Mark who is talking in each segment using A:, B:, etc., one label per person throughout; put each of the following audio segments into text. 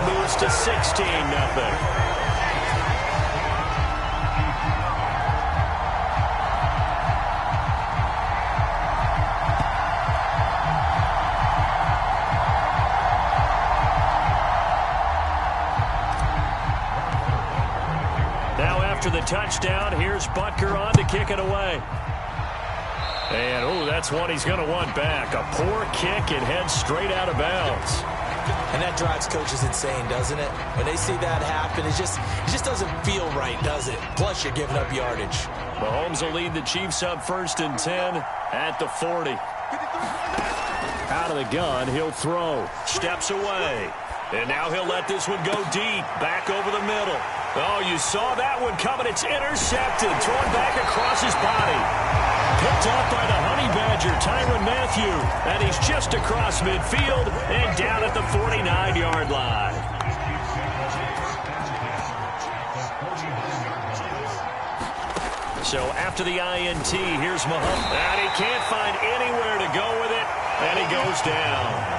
A: moves to 16-0. After the touchdown, here's Butker on to kick it away. And, oh, that's one he's going to want back. A poor kick, it heads straight out of bounds.
B: And that drives coaches insane, doesn't it? When they see that happen, it just doesn't feel right, does it? Plus, you're giving up yardage.
A: Mahomes will lead the Chiefs up 1st and 10 at the 40. Out of the gun, he'll throw. Steps away. And now he'll let this one go deep. Back over the middle. Oh, you saw that one coming. It's intercepted. Thrown back across his body. Picked off by the Honey Badger, Tyrann Mathieu. And he's just across midfield and down at the 49-yard line. So after the INT, here's Mahomes. And he can't find anywhere to go with it. And he goes down.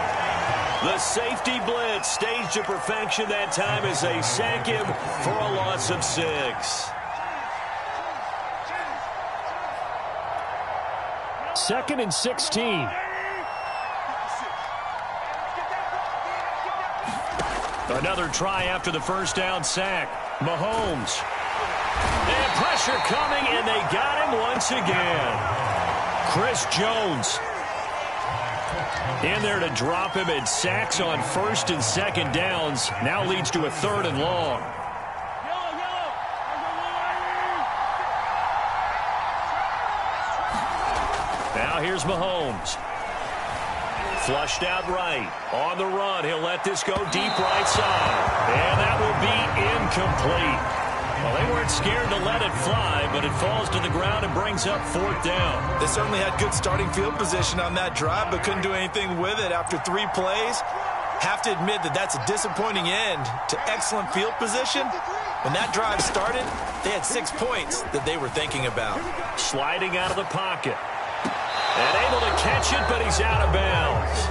A: The safety blitz staged to perfection that time as they sack him for a loss of 6. Second and 16. Another try after the first down sack. Mahomes. And pressure coming, and they got him once again. Chris Jones in there to drop him, and sacks on 1st and 2nd downs. Now leads to a 3rd and long. Now here's Mahomes. Flushed out right. On the run, he'll let this go deep right side. And that will be incomplete. Well, they weren't scared to let it fly, but it falls to the ground and brings up 4th down.
B: They certainly had good starting field position on that drive, but couldn't do anything with it after 3 plays. Have to admit that that's a disappointing end to excellent field position. When that drive started, they had 6 points that they were thinking about.
A: Sliding out of the pocket. And able to catch it, but he's out of bounds.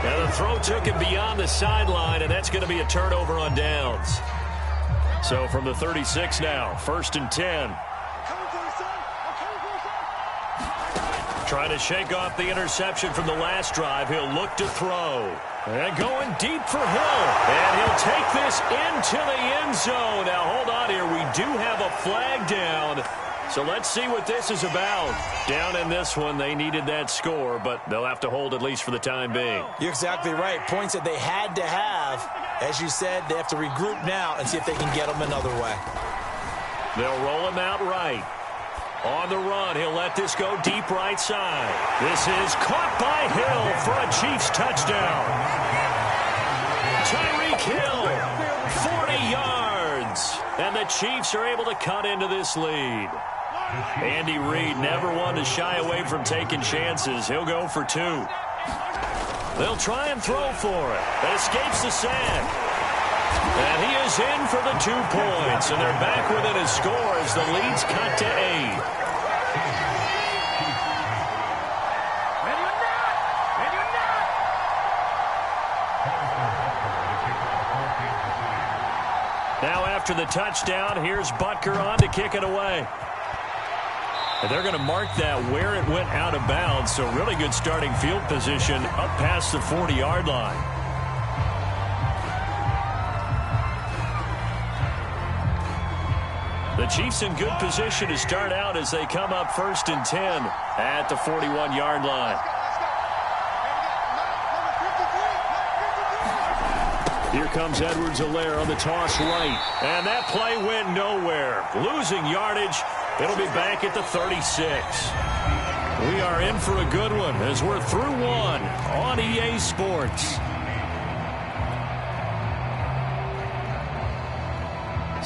A: Now the throw took him beyond the sideline, and that's going to be a turnover on downs. So from the 36 now, 1st and 10. Trying to shake off the interception from the last drive. He'll look to throw. And going deep for Hill. And he'll take this into the end zone. Now hold on here. We do have a flag down. So let's see what this is about. Down in this one, they needed that score, but they'll have to hold at least for the time being.
B: You're exactly right. Points that they had to have. As you said, they have to regroup now and see if they can get them another way.
A: They'll roll him out right. On the run, he'll let this go deep right side. This is caught by Hill for a Chiefs touchdown. Tyreek Hill, 40 yards. And the Chiefs are able to cut into this lead. Andy Reid never one to shy away from taking chances. He'll go for 2. They'll try and throw for it. That escapes the sack. And he is in for the 2 points. And they're back within a score as the lead's cut to 8. Now after the touchdown, here's Butker on to kick it away. And they're going to mark that where it went out of bounds. So really good starting field position up past the 40-yard line. The Chiefs in good position to start out as they come up 1st and 10 at the 41-yard line. Here comes Edwards-Helaire on the toss right. And that play went nowhere. Losing yardage. It'll be back at the 36. We are in for a good one as we're through one on EA Sports.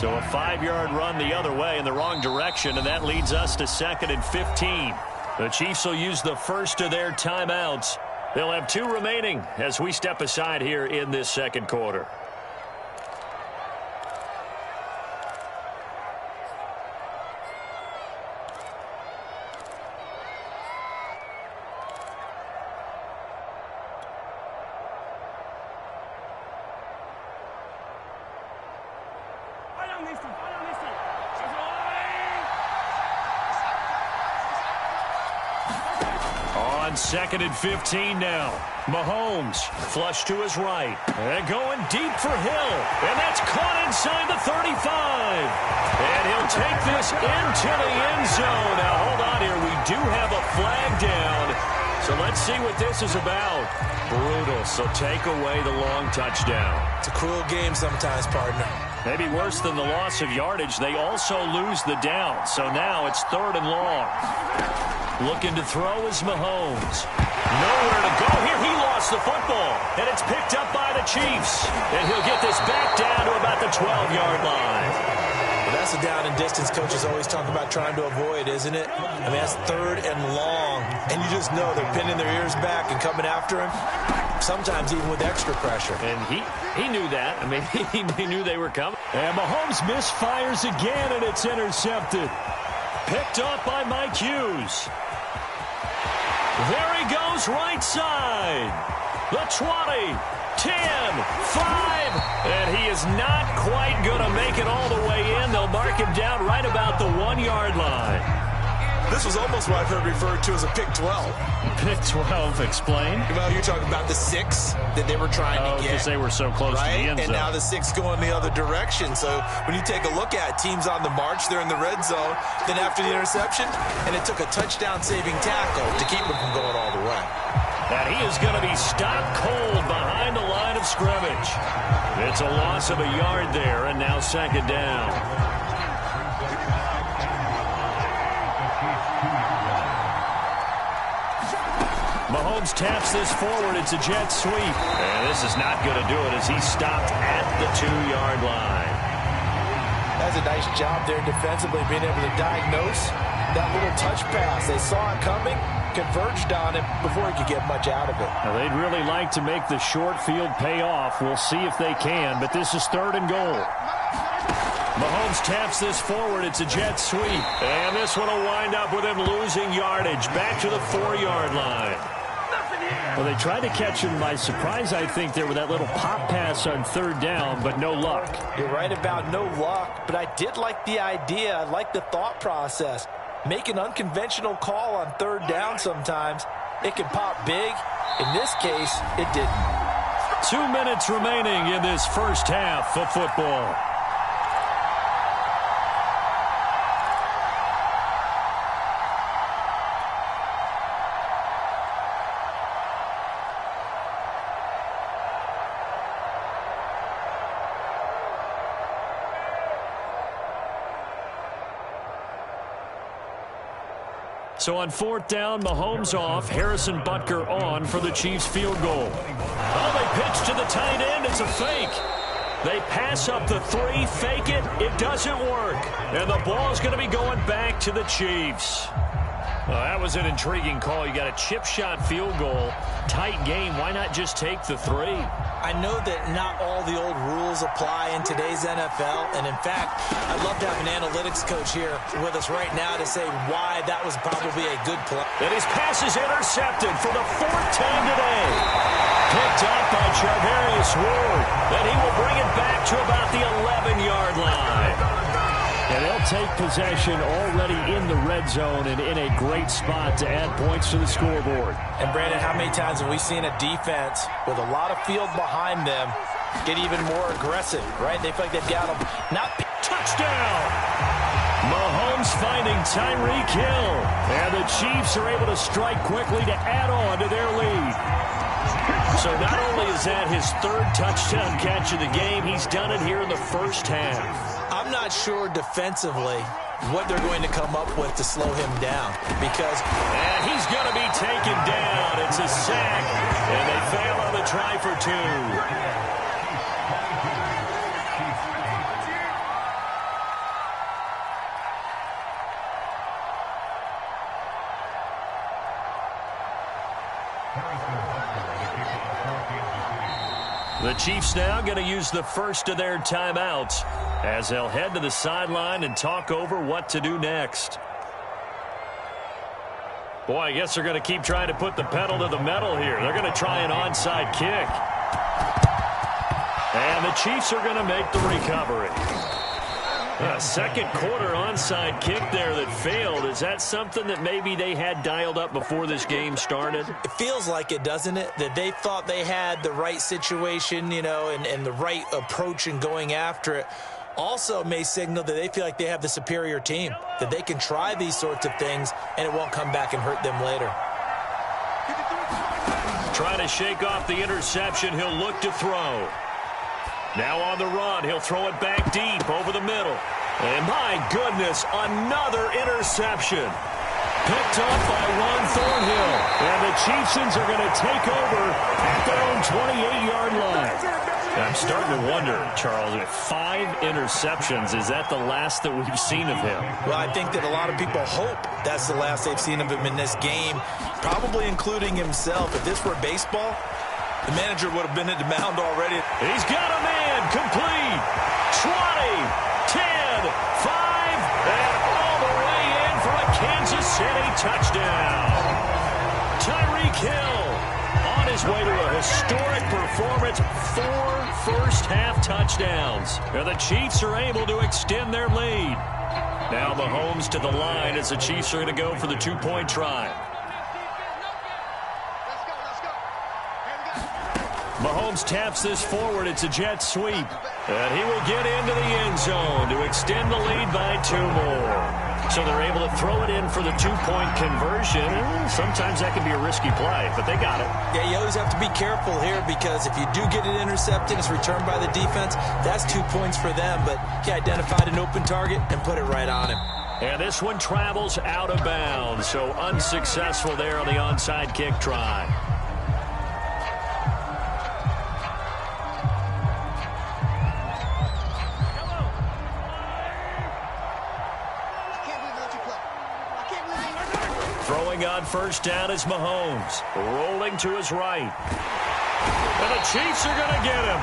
A: So a 5-yard run the other way in the wrong direction, and that leads us to 2nd and 15. The Chiefs will use the first of their timeouts. They'll have 2 remaining as we step aside here in this second quarter. On 2nd and 15 now. Mahomes flush to his right. And going deep for Hill. And that's caught inside the 35. And he'll take this into the end zone. Now, hold on here. We do have a flag down. So let's see what this is about. Brutal. So take away the long touchdown.
B: It's a cruel game sometimes, partner.
A: Maybe worse than the loss of yardage. They also lose the down. So now it's 3rd and long. Looking to throw is Mahomes. Nowhere to go here. He lost the football. And it's picked up by the Chiefs. And he'll get this back down to about the 12-yard line.
B: Well, that's a down and distance coaches always talk about trying to avoid, isn't it? I mean, that's 3rd and long. And you just know they're pinning their ears back and coming after him. Sometimes even with extra pressure.
A: And he knew that. I mean, he knew they were coming. And Mahomes misfires again, and it's intercepted. Picked up by Mike Hughes. There he goes, right side. The 20, 10, 5. And he is not quite going to make it all the way in. They'll mark him down right about the 1-yard line.
B: This was almost what I've heard referred to as a pick 12.
A: Pick 12, explain.
B: Well, you're talking about the 6 that they were trying to get.
A: Because they were so close to the end zone.
B: And now the 6 going the other direction. So when you take a look at teams on the march, they're in the red zone. Then after the interception, and it took a touchdown-saving tackle to keep them from going all the way.
A: And he is going to be stopped cold behind the line of scrimmage. It's a loss of a yard there, and now 2nd down. Mahomes taps this forward. It's a jet sweep. And this is not going to do it as he's stopped at the 2-yard line.
B: That's a nice job there defensively, being able to diagnose that little touch pass. They saw it coming, converged on him before he could get much out of it.
A: Now, they'd really like to make the short field pay off. We'll see if they can, but this is 3rd and goal. Mahomes taps this forward. It's a jet sweep. And this one will wind up with him losing yardage. Back to the 4-yard line. Well, they tried to catch him by surprise, I think, there with that little pop pass on 3rd down, but no luck.
B: You're right about no luck, but I did like the idea. I like the thought process. Make an unconventional call on 3rd down sometimes. It can pop big. In this case, it didn't.
A: 2 minutes remaining in this first half of football. So on 4th down, Mahomes off, Harrison Butker on for the Chiefs field goal. Oh, they pitch to the tight end. It's a fake. They pass up the 3, fake it. It doesn't work. And the ball's going to be going back to the Chiefs. Well, that was an intriguing call. You got a chip shot field goal. Tight game. Why not just take the 3?
B: I know that not all the old rules apply in today's NFL, and in fact, I'd love to have an analytics coach here with us right now to say why that was probably a good play.
A: And his pass is intercepted for the 4th time today. Picked up by Charvarius Ward. Then he will bring it back to about the 11-yard line. And they'll take possession already in the red zone and in a great spot to add points to the scoreboard.
B: And, Brandon, how many times have we seen a defense with a lot of field behind them get even more aggressive, right? They feel like they've got them. Not touchdown!
A: Mahomes finding Tyreek Hill. And the Chiefs are able to strike quickly to add on to their lead. So not only is that his 3rd touchdown catch of the game, he's done it here in the first half.
B: I'm not sure defensively what they're going to come up with to slow him down because...
A: And he's going to be taken down. It's a sack, and they fail on the try for 2. The Chiefs now going to use the first of their timeouts as they'll head to the sideline and talk over what to do next. Boy, I guess they're going to keep trying to put the pedal to the metal here. They're going to try an onside kick. And the Chiefs are going to make the recovery. A second quarter onside kick there that failed. Is that something that maybe they had dialed up before this game started?
B: It feels like it, doesn't it? That they thought they had the right situation, and the right approach in going after it. Also may signal that they feel like they have the superior team, that they can try these sorts of things and it won't come back and hurt them later.
A: Trying to shake off the interception. He'll look to throw. Now on the run, he'll throw it back deep over the middle. And my goodness, another interception. Picked up by Ron Thornhill. And the Chiefs are going to take over at their own 28-yard line. I'm starting to wonder, Charles, if 5 interceptions, is that the last that we've seen of him?
B: Well, I think that a lot of people hope that's the last they've seen of him in this game, probably including himself. If this were baseball, the manager would have been at the mound already.
A: He's got a man, complete, 20, 10, 5, and all the way in for a Kansas City touchdown. Tyreek Hill on his way to a historic performance, 4 first-half touchdowns. And the Chiefs are able to extend their lead. Now Mahomes to the line as the Chiefs are going to go for the 2-point try. Mahomes taps this forward. It's a jet sweep. And he will get into the end zone to extend the lead by 2 more. So they're able to throw it in for the 2-point conversion. Sometimes that can be a risky play, but they got it.
B: Yeah, you always have to be careful here because if you do get it intercepted, it's returned by the defense, that's 2 points for them. But he identified an open target and put it right on him.
A: And this one travels out of bounds, so unsuccessful there on the onside kick try. Throwing on first down is Mahomes. Rolling to his right. And the Chiefs are going to get him.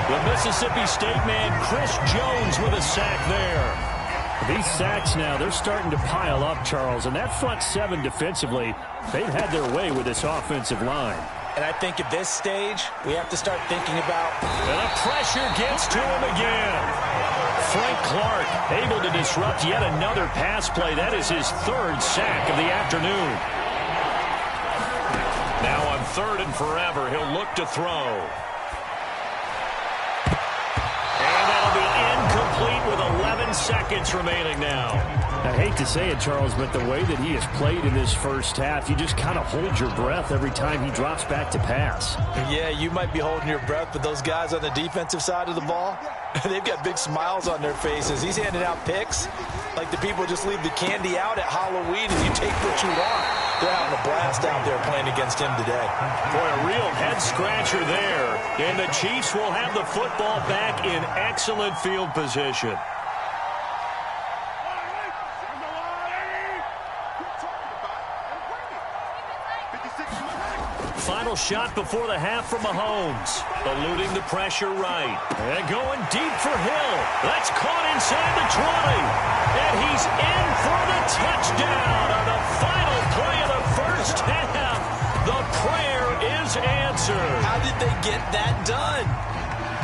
A: The Mississippi State man, Chris Jones, with a sack there.
C: These sacks now, they're starting to pile up, Charles. And that front 7 defensively, they've had their way with this offensive line.
B: And I think at this stage, we have to start thinking about...
A: And the pressure gets to him again. Frank Clark able to disrupt yet another pass play. That is his 3rd sack of the afternoon. Now on 3rd and forever, he'll look to throw. And that'll be incomplete with 11 seconds remaining now.
C: I hate to say it, Charles, but the way that he has played in this first half, you just kind of hold your breath every time he drops back to pass.
B: Yeah, you might be holding your breath, but those guys on the defensive side of the ball, they've got big smiles on their faces. He's handing out picks like the people just leave the candy out at Halloween and you take what you want. They're having a blast out there playing against him today.
A: Boy, a real head-scratcher there. And the Chiefs will have the football back in excellent field position. Final shot before the half from Mahomes. Eluding the pressure right. And going deep for Hill. That's caught inside the 20. And he's in for the touchdown on the final play of the first half. The prayer is answered.
B: How did they get that done?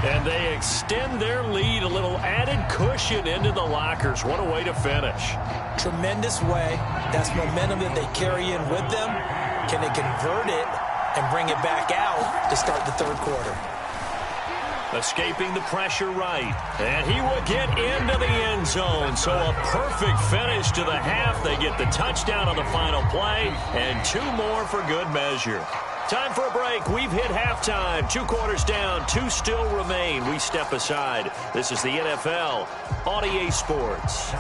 A: And they extend their lead, a little added cushion into the lockers. What a way to finish.
B: Tremendous way. That's momentum that they carry in with them. Can they convert it and bring it back out to start the 3rd quarter?
A: Escaping the pressure right. And he will get into the end zone. So a perfect finish to the half. They get the touchdown on the final play. And 2 more for good measure. Time for a break. We've hit halftime. 2 quarters down. 2 still remain. We step aside. This is the NFL on EA Sports.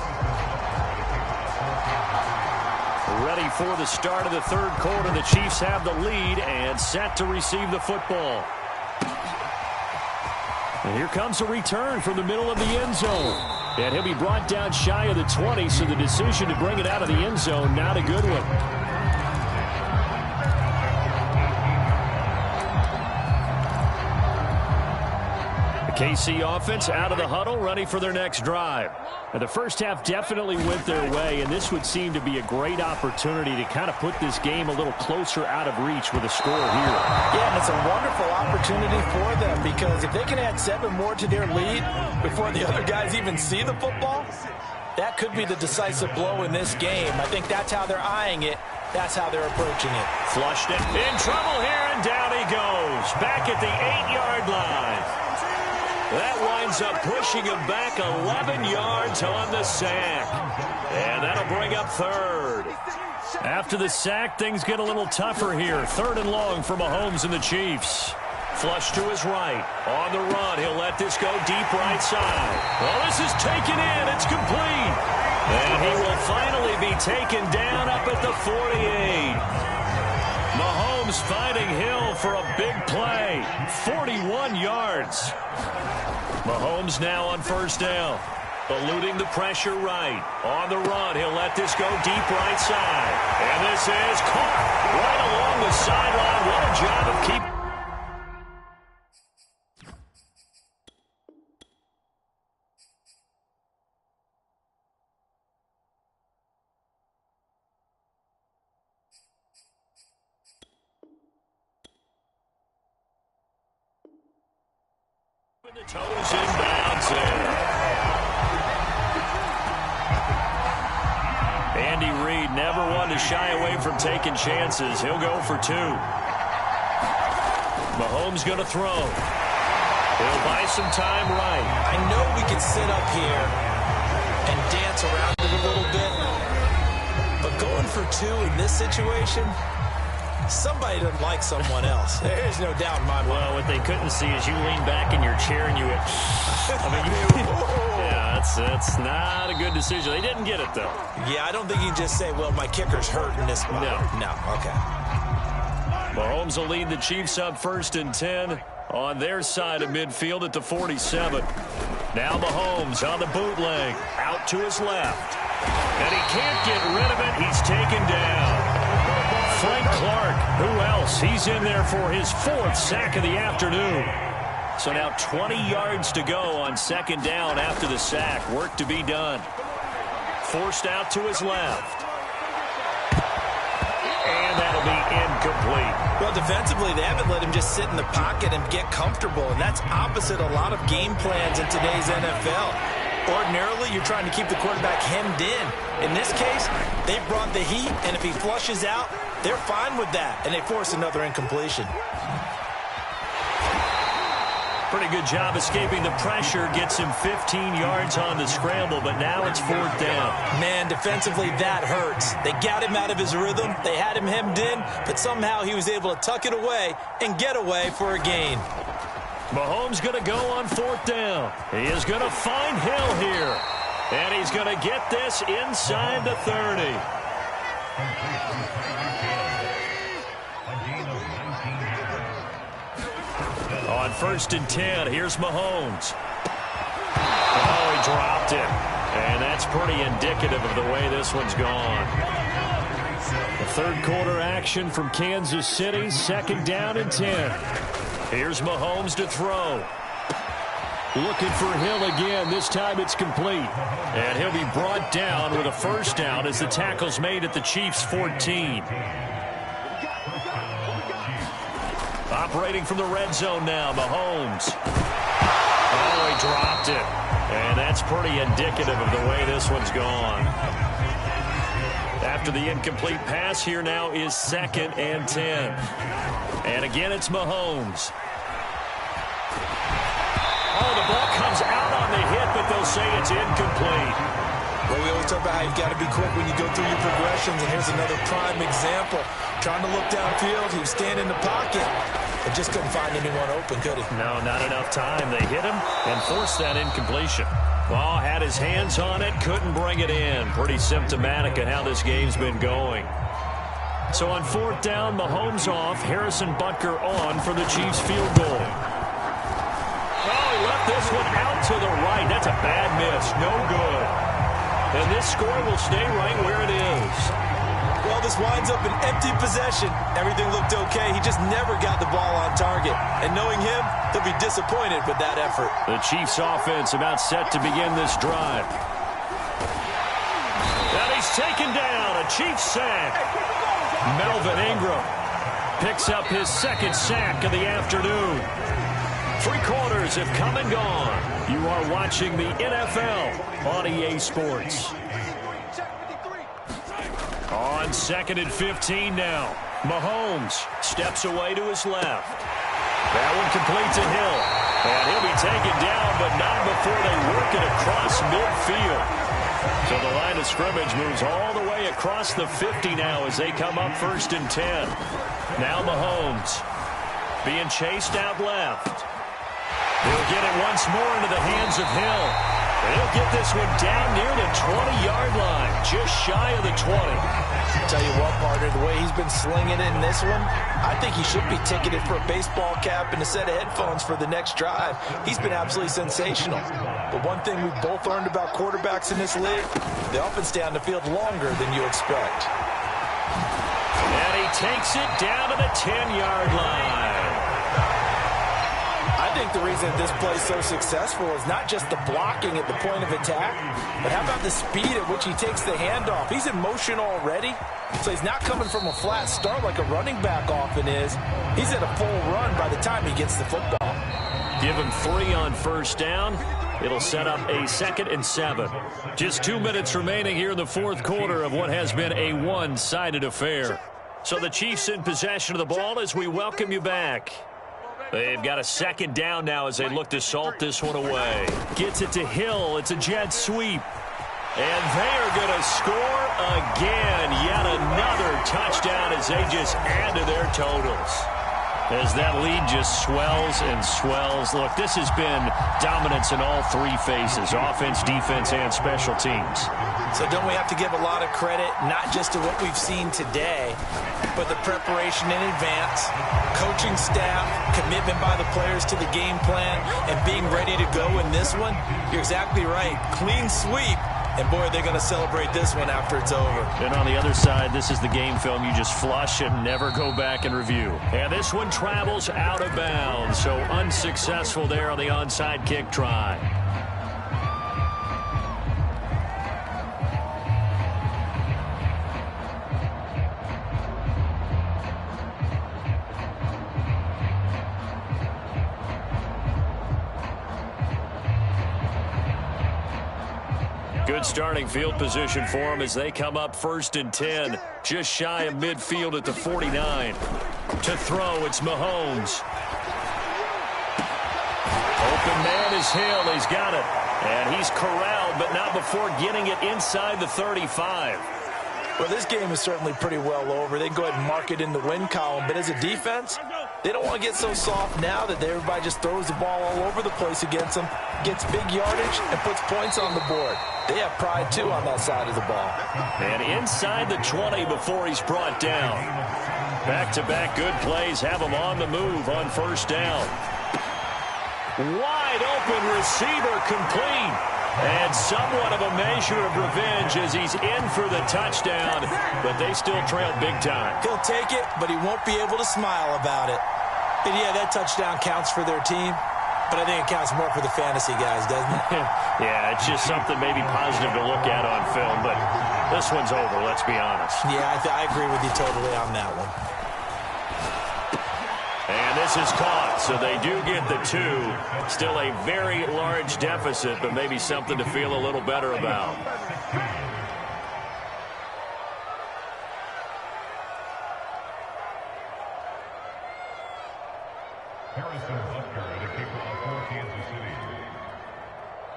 A: Ready for the start of the 3rd quarter. The Chiefs have the lead and set to receive the football. And here comes a return from the middle of the end zone. And he'll be brought down shy of the 20, so the decision to bring it out of the end zone, not a good one. KC offense out of the huddle, ready for their next drive.
C: And the first half definitely went their way, and this would seem to be a great opportunity to kind of put this game a little closer out of reach with a score here.
B: Yeah, and it's a wonderful opportunity for them because if they can add 7 more to their lead before the other guys even see the football, that could be the decisive blow in this game. I think that's how they're eyeing it. That's how they're approaching it.
A: Flushed it. In trouble here, and down he goes. Back at the 8-yard line. That winds up pushing him back 11 yards on the sack. And that'll bring up third. After the sack, things get a little tougher here. 3rd and long for Mahomes and the Chiefs. Flush to his right. On the run, he'll let this go deep right side. Well, this is taken in. It's complete. And he will finally be taken down up at the 48. Mahomes finding Hill for a big play. 41 yards. Mahomes now on 1st down. Eluding the pressure right. On the run, he'll let this go deep right side. And this is caught right along the sideline. What a job of keeping. The toes inbounds there. Andy Reid never one to shy away from taking chances. He'll go for 2. Mahomes going to throw. He'll buy some time right.
B: I know we can sit up here and dance around it a little bit, but going for 2 in this situation, somebody doesn't like someone else. There's no doubt in my mind.
C: Well, what they couldn't see is you lean back in your chair and you went, yeah, that's not a good decision. They didn't get it, though.
B: Yeah, I don't think you can just say, well, my kicker's hurt in this spot. No, okay.
A: Mahomes will lead the Chiefs up 1st and 10 on their side of midfield at the 47. Now Mahomes on the bootleg, out to his left. And he can't get rid of it. He's taken down. Frank Clark, who else? He's in there for his 4th sack of the afternoon. So now 20 yards to go on 2nd down after the sack. Work to be done. Forced out to his left. And that'll be incomplete.
B: Well, defensively, they haven't let him just sit in the pocket and get comfortable, and that's opposite a lot of game plans in today's NFL. Ordinarily, you're trying to keep the quarterback hemmed in. In this case, they brought the heat, and if he flushes out, they're fine with that, and they force another incompletion.
A: Pretty good job escaping the pressure. Gets him 15 yards on the scramble, but now it's 4th down.
B: Man, defensively, that hurts. They got him out of his rhythm. They had him hemmed in, but somehow he was able to tuck it away and get away for a gain.
A: Mahomes going to go on 4th down. He is going to find Hill here. And he's going to get this inside the 30. On 1st and 10, here's Mahomes. Oh, he dropped it. And that's pretty indicative of the way this one's gone. The 3rd quarter action from Kansas City, 2nd down and 10. Here's Mahomes to throw. Looking for Hill again. This time it's complete. And he'll be brought down with a 1st down as the tackle's made at the Chiefs' 14. Operating from the red zone now, Mahomes. Oh, he dropped it. And that's pretty indicative of the way this one's gone. After the incomplete pass, here now is 2nd and 10. And again, it's Mahomes. Oh, the ball comes out on the hit, but they'll say it's incomplete.
B: Well, we always talk about how you've got to be quick when you go through your progressions, and here's another prime example. Trying to look downfield, he was standing in the pocket, but just couldn't find anyone open, could he?
A: No, not enough time. They hit him and forced that incompletion. Ball had his hands on it, couldn't bring it in. Pretty symptomatic of how this game's been going. So on 4th down, Mahomes off, Harrison Butker on for the Chiefs field goal. Oh, he left this one out to the right. That's a bad miss. No good. And this score will stay right where it is.
B: Well, this winds up an empty possession. Everything looked okay. He just never got the ball on target. And knowing him, he'll be disappointed with that effort.
A: The Chiefs offense about set to begin this drive. And he's taken down. A Chiefs sack. Melvin Ingram picks up his second sack of the afternoon. 3 quarters have come and gone. You are watching the NFL on EA Sports. On 2nd and 15 now. Mahomes steps away to his left. That one complete to Hill. And he'll be taken down, but not before they work it across midfield. So the line of scrimmage moves all the way across the 50 now as they come up 1st and 10. Now Mahomes being chased out left. He'll get it once more into the hands of Hill. And he'll get this one down near the 20-yard line, just shy of the 20.
B: Tell you what, partner, the way he's been slinging it in this one, I think he should be ticketed for a baseball cap and a set of headphones for the next drive. He's been absolutely sensational. But one thing we've both learned about quarterbacks in this league, they often stay on the field longer than you expect.
A: And he takes it down to the 10-yard line.
B: I think the reason this play is so successful is not just the blocking at the point of attack, but how about the speed at which he takes the handoff? He's in motion already, so he's not coming from a flat start like a running back often is. He's at a full run by the time he gets the football.
A: Give him 3 on 1st down. It'll set up a 2nd and 7. Just 2 minutes remaining here in the 4th quarter of what has been a one-sided affair. So the Chiefs in possession of the ball as we welcome you back. They've got a 2nd down now as they look to salt this one away. Gets it to Hill. It's a jet sweep. And they are going to score again. Yet another touchdown as they just add to their totals. As that lead just swells and swells. Look, this has been dominance in all 3 phases, offense, defense, and special teams.
B: So don't we have to give a lot of credit, not just to what we've seen today, but the preparation in advance, coaching staff, commitment by the players to the game plan, and being ready to go in this one? You're exactly right. Clean sweep. And, boy, they're going to celebrate this one after it's over.
A: And on the other side, this is the game film you just flush and never go back and review. And this one travels out of bounds, so unsuccessful there on the onside kick try. Good starting field position for them as they come up 1st and 10. Just shy of midfield at the 49. To throw, it's Mahomes. Open man is Hill. He's got it. And he's corralled, but not before getting it inside the 35.
B: Well, this game is certainly pretty well over. They can go ahead and mark it in the win column. But as a defense, they don't want to get so soft now that everybody just throws the ball all over the place against them, gets big yardage, and puts points on the board. They have pride, too, on that side of the ball.
A: And inside the 20 before he's brought down. Back-to-back good plays have him on the move on 1st down. Wide open receiver complete. And somewhat of a measure of revenge as he's in for the touchdown, but they still trail big time.
B: He'll take it, but he won't be able to smile about it. And, yeah, that touchdown counts for their team, but I think it counts more for the fantasy guys, doesn't it?
A: Yeah, it's just something maybe positive to look at on film, but this one's over, let's be honest.
B: Yeah, I agree with you totally on that one.
A: And this is caught, so they do get the 2. Still a very large deficit, but maybe something to feel a little better about.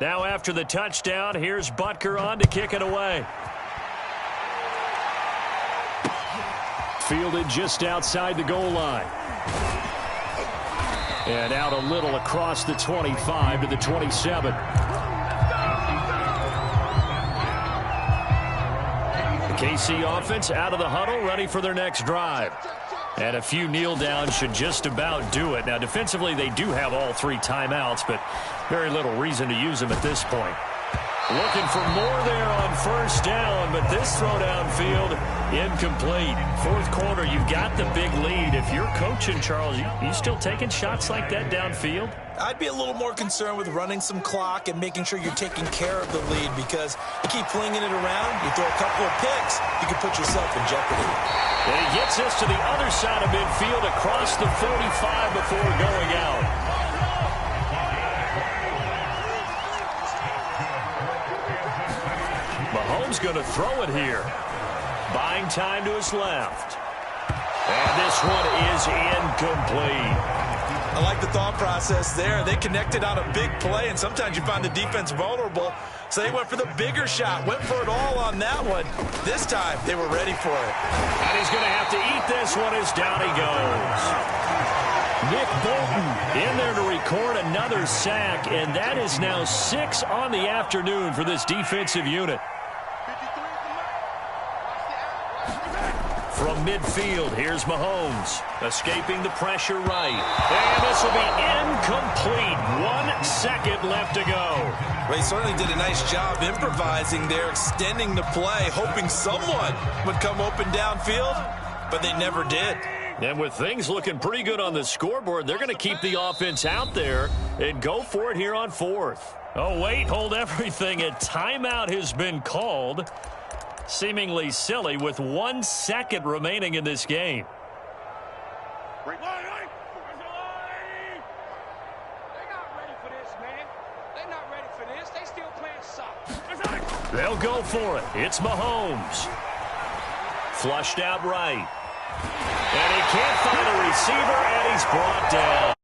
A: Now after the touchdown, here's Butker on to kick it away. Fielded just outside the goal line. And out a little across the 25 to the 27. The KC offense out of the huddle, ready for their next drive. And a few kneel downs should just about do it. Now, defensively, they do have all 3 timeouts, but very little reason to use them at this point. Looking for more there on first down, but this throw downfield incomplete. Fourth quarter, you've got the big lead. If you're coaching, Charles, you still taking shots like that downfield?
B: I'd be a little more concerned with running some clock and making sure you're taking care of the lead, because you keep flinging it around, you throw a couple of picks, you can put yourself in jeopardy.
A: And he gets us to the other side of midfield across the 45 before going out. Mahomes going to throw it here. Buying time to his left. And this one is incomplete.
B: I like the thought process there. They connected on a big play, and sometimes you find the defense vulnerable. So they went for the bigger shot, went for it all on that one. This time, they were ready for it.
A: And he's going to have to eat this one as down he goes. Nick Bolton in there to record another sack, and that is now 6 on the afternoon for this defensive unit. From midfield, here's Mahomes, escaping the pressure right. And this will be incomplete. 1 second left to go.
B: Well, he certainly did a nice job improvising there, extending the play, hoping someone would come open downfield, but they never did.
A: And with things looking pretty good on the scoreboard, they're going to keep the offense out there and go for it here on 4th. Oh, wait, hold everything. A timeout has been called. Seemingly silly with 1 second remaining in this game.
D: They're not ready for this, man. They're not ready for this. They still playing soccer.
A: They'll go for it. It's Mahomes. Flushed out right. And he can't find a receiver, and he's brought down.